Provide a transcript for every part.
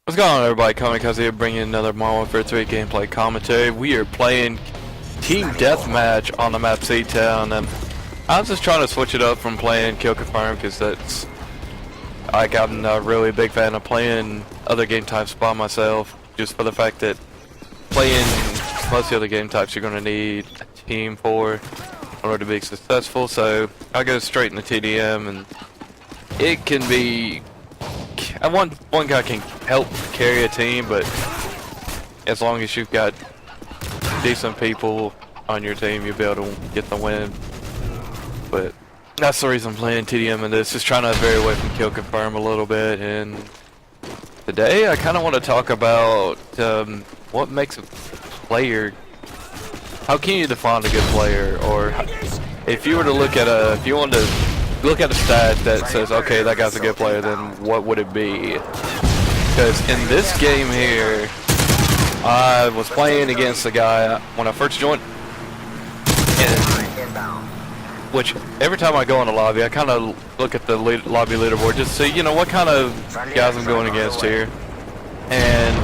What's going on, everybody? Kamikaze here, bringing another Modern Warfare 3 gameplay commentary. We are playing Team Deathmatch on the map C-Town, and I was just trying to switch it up from playing Kill Confirm, because that's, like, I'm not really a big fan of playing other game types by myself, just for the fact that playing most of the other game types you're going to need a team for in order to be successful. So I go straight into TDM, and it can be... One guy can help carry a team, but as long as you've got decent people on your team, you'll be able to get the win. But that's the reason I'm playing TDM in this, just trying to vary away from Kill Confirm a little bit. And today I kind of want to talk about what makes a player. How can you define a good player? Or if you were to look at if you wanted to look at a stat that says, okay, that guy's a good player, then what would it be? Because in this game here, I was playing against a guy when I first joined, which every time I go in a lobby, I kind of look at the lobby leaderboard just to see, you know, what kind of guys I'm going against here. And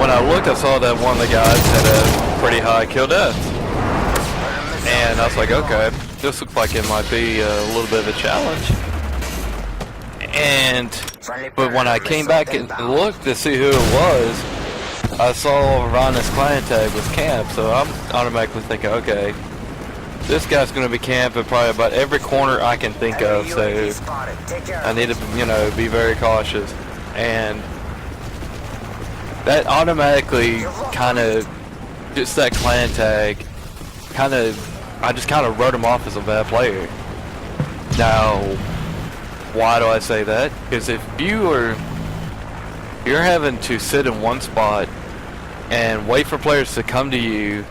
when I looked, I saw that one of the guys had a pretty high kill death. And I was like, okay, this looks like it might be a little bit of a challenge. But when I came back and looked to see who it was, I saw Ron's client tag was camp, so I'm automatically thinking, okay, this guy's going to be camping probably about every corner I can think of, so I need to, you know, be very cautious. And that automatically kind of, just that clan tag, I just kind of wrote him off as a bad player. Now, why do I say that? Because if you're having to sit in one spot and wait for players to come to you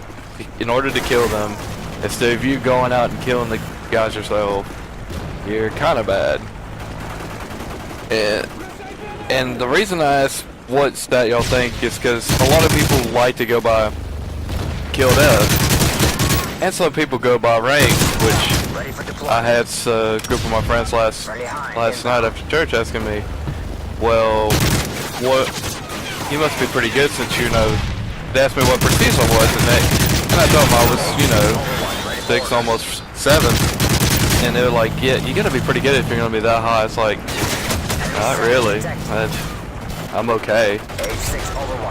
in order to kill them, instead of you going out and killing the guys yourself, you're kind of bad. And the reason I asked what stat y'all think is because a lot of people like to go by kill death. And some people go by rank, which I had a group of my friends last night after church asking me, well, you must be pretty good since, you know, they asked me what prestige I was, and I told them I was, you know, 6, almost 7, and they were like, yeah, you gotta be pretty good if you're gonna be that high. It's like, not really, I'm okay.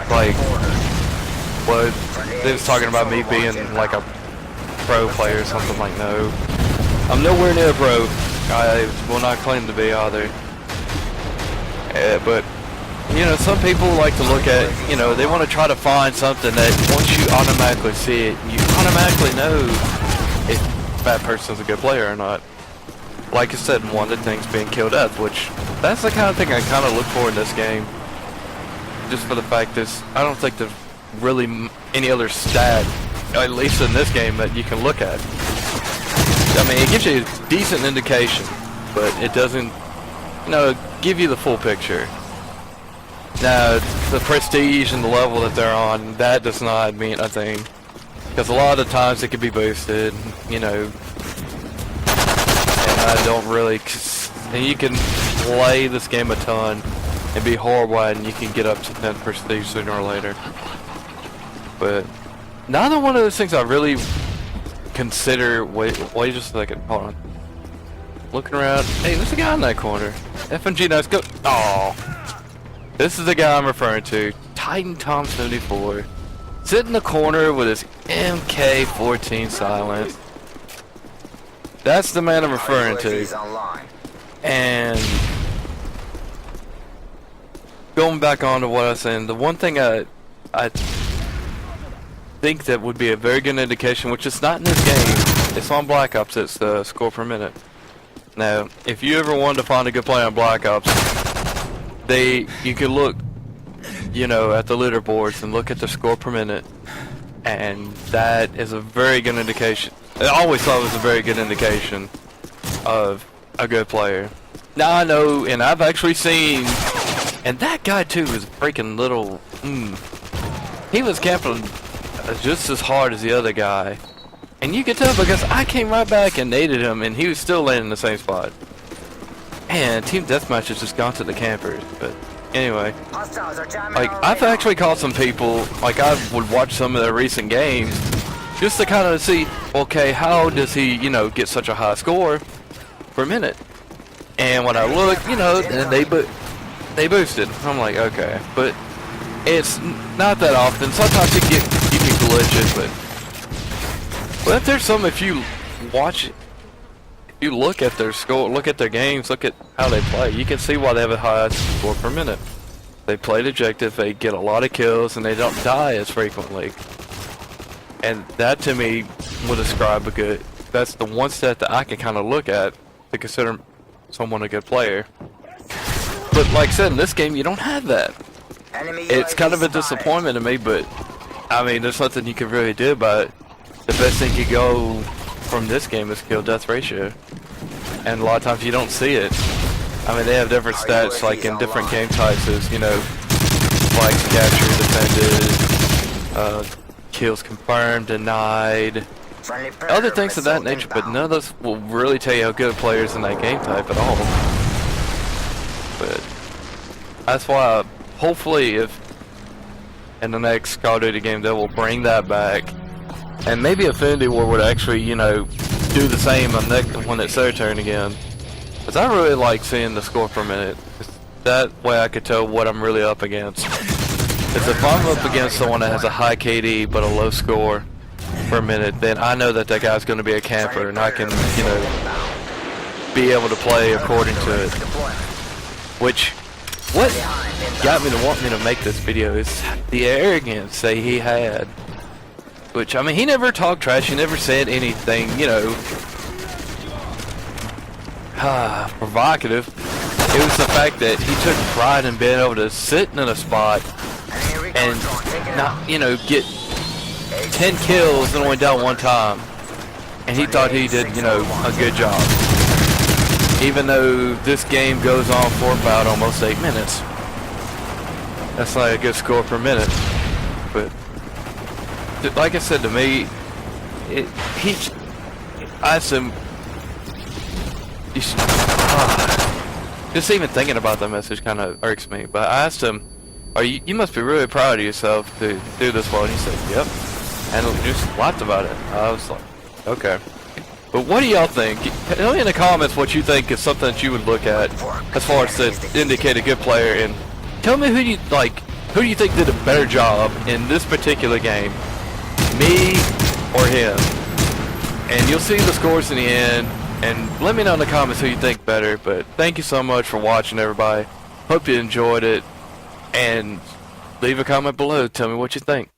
Like, what, they was talking about me being like a pro player or something. Like, no, I'm nowhere near pro. I will not claim to be either. But you know, some people like to look at, you know, they want to try to find something that once you automatically see it, you automatically know if that person's a good player or not. Like I said, one of the things being kill death, which that's the kind of thing I kind of look for in this game. Just for the fact that I don't think there's really any other stat, at least in this game, that you can look at. I mean, it gives you a decent indication, but it doesn't, you know, give you the full picture. Now, the prestige and the level that they're on, that does not mean a thing. Because a lot of times it can be boosted, you know, and I don't really, and you can play this game a ton and be horrible at it, and you can get up to 10 prestige sooner or later. But neither one of those things I really consider. Wait just a second. Hold on. Looking around. Hey, there's a guy in that corner. FNG, let's go. Oh, this is the guy I'm referring to. Titan Tom 74. Sitting in the corner with his MK14 silent. That's the man I'm referring to. And going back on to what I was saying, the one thing I think that would be a very good indication, which is not in this game, it's on Black Ops, it's the score per minute. Now, if you ever wanted to find a good player on Black Ops, you could look, you know, at the leaderboards and look at the score per minute, and that is a very good indication. I always thought it was a very good indication of a good player. Now I know, and I've actually seen, and that guy too was freaking little, he was camping just as hard as the other guy, and you could tell because I came right back and naded him and he was still landing in the same spot. And Team Deathmatch has just gone to the campers, but Anyway, like, I've actually caught some people, like, I would watch some of their recent games just to kind of see, okay, how does he, you know, get such a high score per minute? And when I look, you know, and they boosted. I'm like, okay, but it's not that often. Sometimes you can glitch it, but there's some, if you watch it, you look at their score, look at their games, look at how they play, you can see why they have a high score per minute. They play objective, they get a lot of kills, and they don't die as frequently. And that to me would describe a good, that's the one stat that I can kind of look at to consider someone a good player. But like I said, in this game you don't have that. It's kind of a disappointment to me, but I mean, there's nothing you can really do about it. The best thing you go from this game is kill death ratio, and a lot of times you don't see it. I mean, they have different stats like in different game types, as you know, flags captured, defended, kills confirmed, denied, other things of that nature, but none of those will really tell you how good players in that game type at all. But that's why hopefully if in the next Call of Duty game they will bring that back. And maybe Affinity War would actually, you know, do the same on when it's their turn again. Because I really like seeing the score per minute. That way I could tell what I'm really up against. Because if I'm up against someone that has a high KD but a low score per minute, then I know that that guy's going to be a camper, and I can, you know, be able to play according to it. Which, what got me to want me to make this video is the arrogance that he had. Which, I mean, he never talked trash, he never said anything, you know, provocative. It was the fact that he took pride in being able to sit in a spot and not, you know, get 10 kills and only down one time. And he thought he did, you know, a good job. Even though this game goes on for about almost 8 minutes. That's like a good score per minute. But like I said, to me, I assume, just even thinking about that message kind of irks me. But I asked him, you must be really proud of yourself to do this well. And he said, yep. And just laughed about it. I was like, okay. But what do y'all think? Tell me in the comments what you think is something that you would look at as far as to indicate a good player. And tell me who do you think did a better job in this particular game? Me or him? And you'll see the scores in the end, and let me know in the comments who you think better. But thank you so much for watching, everybody. Hope you enjoyed it, and leave a comment below, tell me what you think.